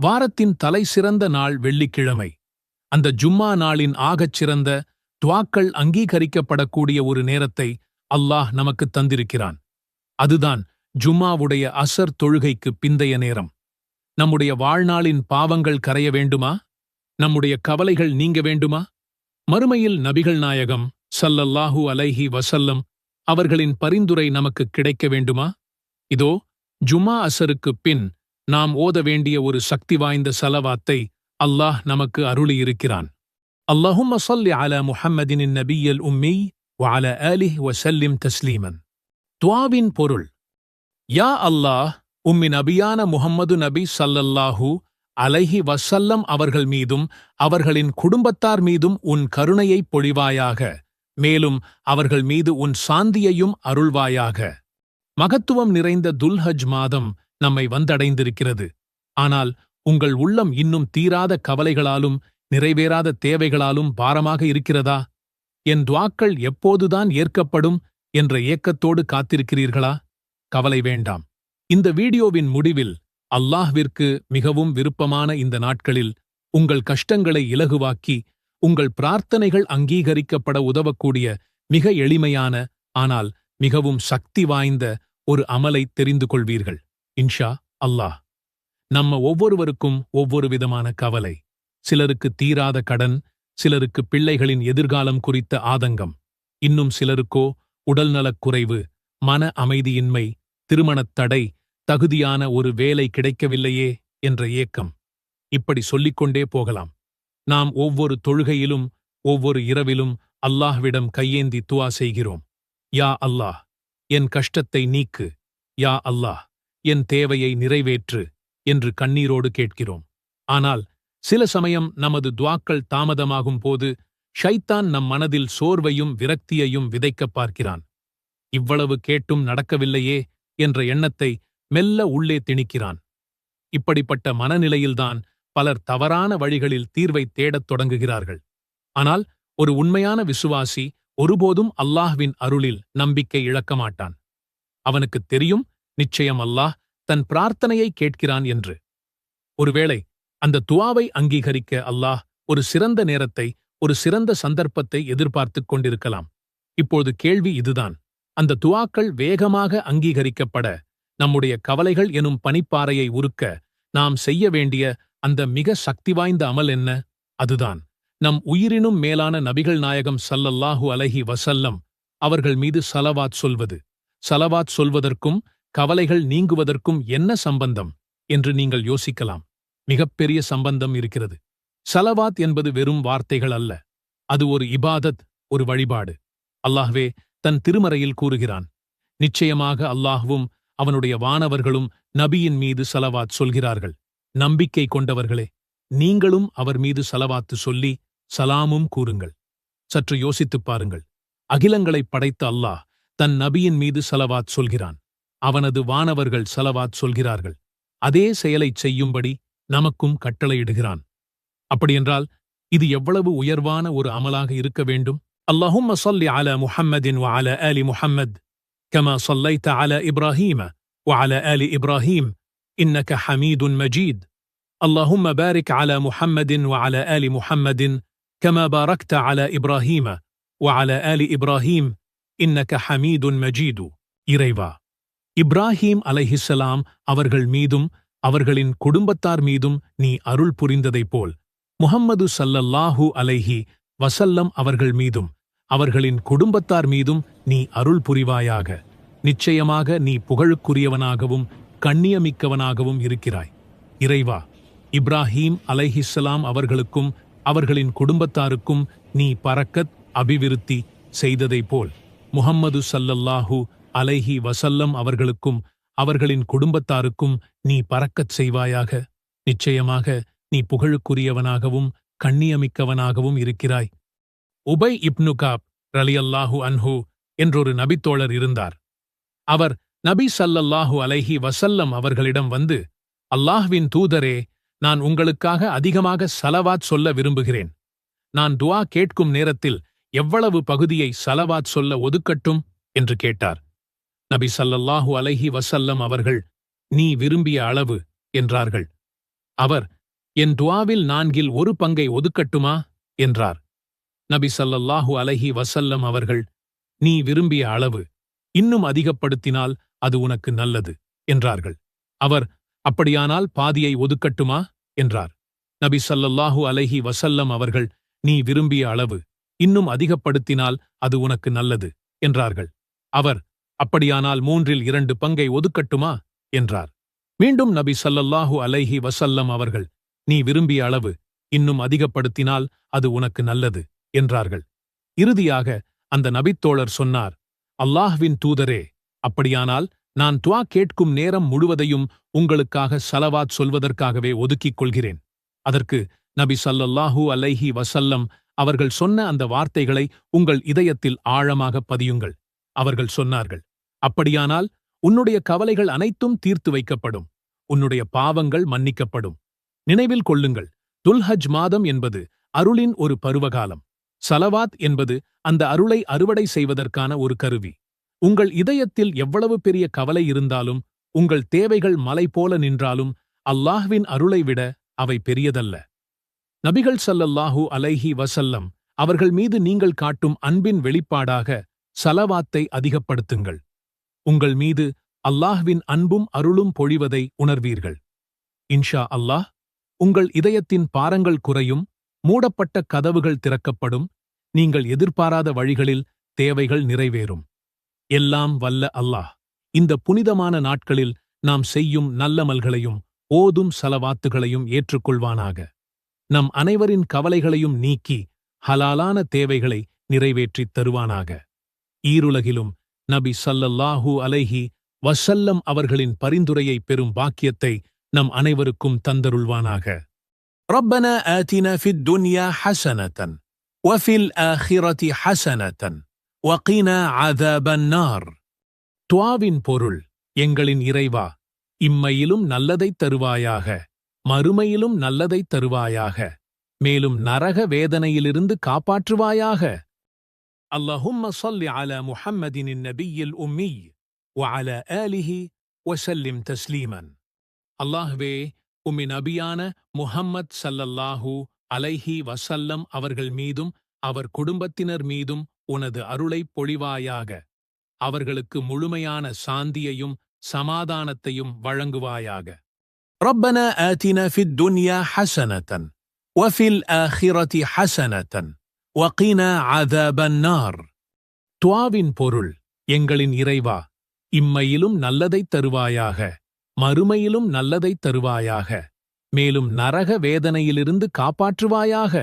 வாரத்தின் தலைசிறந்த நாள் வெள்ளிக்கிழமை. அந்த ஜும்மா நாளின் ஆகச் சிறந்த துவாக்கள் அங்கீகரிக்கப்படக்கூடிய ஒரு நேரத்தை அல்லாஹ் நமக்குத் தந்திருக்கிறான். அதுதான் ஜும்மாவுடைய அசர் தொழுகைக்கு பிந்தைய நேரம். நம்முடைய வாழ்நாளின் பாவங்கள் கரைய வேண்டுமா? நம்முடைய கவலைகள் நீங்க வேண்டுமா? மறுமையில் நபிகள் நாயகம் ஸல்லல்லாஹு அலைஹி வஸல்லம் அவர்களின் பரிந்துரை நமக்கு கிடைக்க வேண்டுமா? இதோ ஜும்மா அசருக்குப் பின் நாம் ஓத வேண்டிய ஒரு சக்தி வாய்ந்த ஸலவாத்தை அல்லாஹ் நமக்கு அருளியிருக்கிறான். அல்லாஹும்ம ஸல்லி அலா முஹம்மதின் நபிய்யல் உம்மி வ அலா ஆலிஹி வஸல்லிம் தஸ்லீமன். துஆவின் பொருள்: யா அல்லாஹ், உம்மி நபியான முஹம்மது நபி ஸல்லல்லாஹு அலைஹி வஸல்லம் அவர்கள் மீதும் அவர்களின் குடும்பத்தார் மீதும் உன் கருணையைப் பொழிவாயாக, மேலும் அவர்கள் மீது உன் சாந்தியையும் அருள்வாயாக. மகத்துவம் நிறைந்த துல்ஹஜ் மாதம் நம்மை வந்தடைந்திருக்கிறது. ஆனால் உங்கள் உள்ளம் இன்னும் தீராத கவலைகளாலும் நிறைவேறாத தேவைகளாலும் பாரமாக இருக்கிறதா? என் துஆக்கள் எப்போதுதான் ஏற்கப்படும் என்ற ஏக்கத்தோடு காத்திருக்கிறீர்களா? கவலை வேண்டாம். இந்த வீடியோவின் முடிவில் அல்லாஹ்விற்கு மிகவும் விருப்பமான இந்த நாட்களில் உங்கள் கஷ்டங்களை இலகுவாக்கி உங்கள் பிரார்த்தனைகள் அங்கீகரிக்கப்பட உதவக்கூடிய மிக எளிமையான ஆனால் மிகவும் சக்தி வாய்ந்த ஒரு அமலை தெரிந்து கொள்வீர்கள். இன்ஷா அல்லாஹ். நம்ம ஒவ்வொருவருக்கும் ஒவ்வொரு விதமான கவலை. சிலருக்கு தீராத கடன், சிலருக்கு பிள்ளைகளின் எதிர்காலம் குறித்த ஆதங்கம், இன்னும் சிலருக்கோ உடல்நலக் குறைவு, மன அமைதியின்மை, திருமணத் தடை, தகுதியான ஒரு வேலை கிடைக்கவில்லையே என்ற ஏக்கம். இப்படி சொல்லிக்கொண்டே போகலாம். நாம் ஒவ்வொரு தொழுகையிலும் ஒவ்வொரு இரவிலும் அல்லாஹ்விடம் கையேந்தி துஆ செய்கிறோம். யா அல்லாஹ், என் கஷ்டத்தை நீக்கு. யா அல்லாஹ், என் தேவையை நிறைவேற்று என்று கண்ணீரோடு கேட்கிறோம். ஆனால் சில சமயம் நமது துஆக்கள் தாமதமாகும் போது ஷைத்தான் நம் மனதில் சோர்வையும் விரக்தியையும் விதைக்கப் பார்க்கிறான். இவ்வளவு கேட்டும் நடக்கவில்லையே என்ற எண்ணத்தை மெல்ல உள்ளே திணிக்கிறான். இப்படிப்பட்ட மனநிலையில்தான் பலர் தவறான வழிகளில் தீர்வைத் தேடத் தொடங்குகிறார்கள். ஆனால் ஒரு உண்மையான விசுவாசி ஒருபோதும் அல்லாஹ்வின் அருளில் நம்பிக்கை இழக்க மாட்டான். அவனுக்குத் தெரியும், நிச்சயம் அல்லாஹ் தன் பிரார்த்தனையை கேட்கிறான் என்று. ஒருவேளை அந்த துஆவை அங்கீகரிக்க அல்லாஹ் ஒரு சிறந்த நேரத்தை, ஒரு சிறந்த சந்தர்ப்பத்தை எதிர்பார்த்துக் கொண்டிருக்கலாம். இப்போது கேள்வி இதுதான்: அந்த துஆக்கள் வேகமாக அங்கீகரிக்கப்பட, நம்முடைய கவலைகள் எனும் பனிப்பாறையை உருக்க நாம் செய்ய வேண்டிய அந்த மிக சக்தி வாய்ந்த அமல் என்ன? அதுதான் நம் உயிரினும் மேலான நபிகள் நாயகம் ஸல்லல்லாஹு அலைஹி வஸல்லம் அவர்கள் மீது ஸலவாத் சொல்வது. ஸலவாத் சொல்வதற்கும் கவலைகள் நீங்குவதற்கும் என்ன சம்பந்தம் என்று நீங்கள் யோசிக்கலாம். மிகப்பெரிய சம்பந்தம் இருக்கிறது. ஸலவாத் என்பது வெறும் வார்த்தைகள் அல்ல. அது ஒரு இபாதத், ஒரு வழிபாடு. அல்லாஹ்வே தன் திருமறையில் கூறுகிறான், நிச்சயமாக அல்லாஹ்வும் அவனுடைய வானவர்களும் நபியின் மீது ஸலவாத் சொல்கிறார்கள். நம்பிக்கை கொண்டவர்களே, நீங்களும் அவர் மீது ஸலவாத்து சொல்லி சலாமும் கூறுங்கள். சற்று யோசித்துப் பாருங்கள். அகிலங்களைப் படைத்த அல்லாஹ் தன் நபியின் மீது ஸலவாத் சொல்கிறான். அவனது வானவர்கள் ஸலவாத் சொல்கிறார்கள். அதே செயலைச் செய்யும்படி நமக்கும் கட்டளையிடுகிறான். அப்படியென்றால் இது எவ்வளவு உயர்வான ஒரு அமலாக இருக்க வேண்டும்? அல்லாஹும்ம ஸல்லி அலா முஹம்மதின் வ அலா ஆலி முஹம்மத் கமா ஸல்லைத அலா இப்ராஹீம வ அலா ஆலி இப்ராஹீம் இன்னக ஹமீதுன் மஜீத். اللهم بارك على محمد وعلى آل محمد كما باركت على إبراهيم وعلى آل إبراهيم إنك حميد مجيد. இறைவா, இப்ராஹீம் அலைஹிஸ்ஸலாம் அவர்கள் மீதும் அவர்களின் குடும்பத்தார் மீதும் நீ அருள் புரிந்ததைப் போல் முஹம்மது ஸல்லல்லாஹு அலைஹி வஸல்லம் அவர்கள் மீதும் அவர்களின் குடும்பத்தார் மீதும் நீ அருள் புரிவாயாக. நிச்சயமாக நீ புகழுக்குரியவனாகவும் கண்ணியமிக்கவனாகவும் இருக்கிறாய். இறைவா, இப்ராஹீம் அலைஹிஸ்ஸலாம் அவர்களுக்கும் அவர்களின் குடும்பத்தாருக்கும் நீ பரக்கத், அபிவிருத்தி செய்ததைப் போல் முஹம்மது ஸல்லல்லாஹு அலைஹி வஸல்லம் அவர்களுக்கும் அவர்களின் குடும்பத்தாருக்கும் நீ பரக்கத் செய்வாயாக. நிச்சயமாக நீ புகழுக்குரியவனாகவும் கண்ணியமிக்கவனாகவும் இருக்கிறாய். உபை இப்னு காப் ரலியல்லாஹு அன்ஹு என்றொரு நபித்தோழர் இருந்தார். அவர் நபி ஸல்லல்லாஹு அலைஹி வஸல்லம் அவர்களிடம் வந்து, அல்லாஹ்வின் தூதரே, நான் உங்களுக்காக அதிகமாக ஸலவாத் சொல்ல விரும்புகிறேன். நான் துஆ கேட்கும் நேரத்தில் எவ்வளவு பகுதியை ஸலவாத் சொல்ல ஒதுக்கட்டும் என்று கேட்டார். நபி ஸல்லல்லாஹு அலைஹி வஸல்லம் அவர்கள், நீ விரும்பிய அளவு என்றார்கள். அவர், என் துஆவில் 1/4 ஒதுக்கட்டுமா என்றார். நபி ஸல்லல்லாஹு அலைஹி வஸல்லம் அவர்கள், நீ விரும்பிய அளவு, இன்னும் அதிகப்படுத்தினால் அது உனக்கு நல்லது என்றார்கள். அவர், அப்படியானால் பாதியை ஒதுக்கட்டுமா என்றார். நபி ஸல்லல்லாஹு அலைஹி வஸல்லம் அவர்கள், நீ விரும்பிய அளவு, இன்னும் அதிகப்படுத்தினால் அது உனக்கு நல்லது என்றார்கள். அவர், அப்படியானால் 2/3 ஒதுக்கட்டுமா என்றார். மீண்டும் நபி ஸல்லல்லாஹு அலைஹி வஸல்லம் அவர்கள், நீ விரும்பிய அளவு, இன்னும் அதிகப்படுத்தினால் அது உனக்கு நல்லது என்றார்கள். இறுதியாக அந்த நபித்தோழர் சொன்னார், அல்லாஹ்வின் தூதரே, அப்படியானால் நான் துஆ கேட்கும் நேரம் முழுவதையும் உங்களுக்காக ஸலவாத் சொல்வதற்காகவே ஒதுக்கிக் கொள்கிறேன். அதற்கு நபி ஸல்லல்லாஹு அலைஹி வஸல்லம் அவர்கள் சொன்ன அந்த வார்த்தைகளை உங்கள் இதயத்தில் ஆழமாக பதியுங்கள். அவர்கள் சொன்னார்கள், அப்படியானால் உன்னுடைய கவலைகள் அனைத்தும் தீர்த்து வைக்கப்படும், உன்னுடைய பாவங்கள் மன்னிக்கப்படும். நினைவில் கொள்ளுங்கள், துல்ஹஜ் மாதம் என்பது அருளின் ஒரு பருவகாலம். ஸலவாத் என்பது அந்த அருளை அறுவடை செய்வதற்கான ஒரு கருவி. உங்கள் இதயத்தில் எவ்வளவு பெரிய கவலை இருந்தாலும், உங்கள் தேவைகள் மலை போல நின்றாலும், அல்லாஹ்வின் அருளை விட அவை பெரியதல்ல. நபிகள் ஸல்லல்லாஹு அலைஹி வஸல்லம் அவர்கள் மீது நீங்கள் காட்டும் அன்பின் வெளிப்பாடாக ஸலவாத்தை அதிகப்படுத்துங்கள். உங்கள் மீது அல்லாஹ்வின் அன்பும் அருளும் பொழிவதை உணர்வீர்கள். இன்ஷா அல்லாஹ், உங்கள் இதயத்தின் பாரங்கள் குறையும், மூடப்பட்ட கதவுகள் திறக்கப்படும், நீங்கள் எதிர்பாராத வழிகளில் தேவைகள் நிறைவேறும். எல்லாம் வல்ல அல்லாஹ் இந்த புனிதமான நாட்களில் நாம் செய்யும் நல்லமல்களையும் ஓதும் ஸலவாத்துகளையும் ஏற்றுக்கொள்வானாக. நம் அனைவரின் கவலைகளையும் நீக்கி ஹலாலான தேவைகளை நிறைவேற்றித் தருவானாக. ஈருலகிலும் நபி ஸல்லல்லாஹு அலைஹி வஸல்லம் அவர்களின் பரிந்துரையை பெறும் பாக்கியத்தை நம் அனைவருக்கும் தந்தருள்வானாக. ربنا آتنا في الدنيا حسنة وفي الآخرة حسنة وقنا عذاب النار. துஆவின் பொருள், எங்களின் இறைவா, இம்மையிலும் நல்லதைத் தருவாயாக, மறுமையிலும் நல்லதைத் தருவாயாக, மேலும் நரக வேதனையிலிருந்து காப்பாற்றுவாயாக. اللهم صل على محمد النبي الأمي وعلى آله وسلم تسليما. அல்லாஹ்வே, உம்மின் நபியான முஹம்மத் ஸல்லல்லாஹு அலைஹி வஸல்லம் அவர்கள் மீதும் அவர் குடும்பத்தினர் மீதும் உனது அருளைப் பொழிவாயாக. அவர்களுக்கு முழுமையான சாந்தியையும் சமாதானத்தையும் வழங்குவாயாக. ربنا آتنا في الدنيا حسنة وفي الآخرة حسنة وقنا عذاب النار. துஆவின் பொருள், எங்களின் இறைவா, இம்மையிலும் நல்லதைத் தருவாயாக, மறுமையிலும் நல்லதைத் தருவாயாக, மேலும் நரக வேதனையிலிருந்து காப்பாற்றுவாயாக.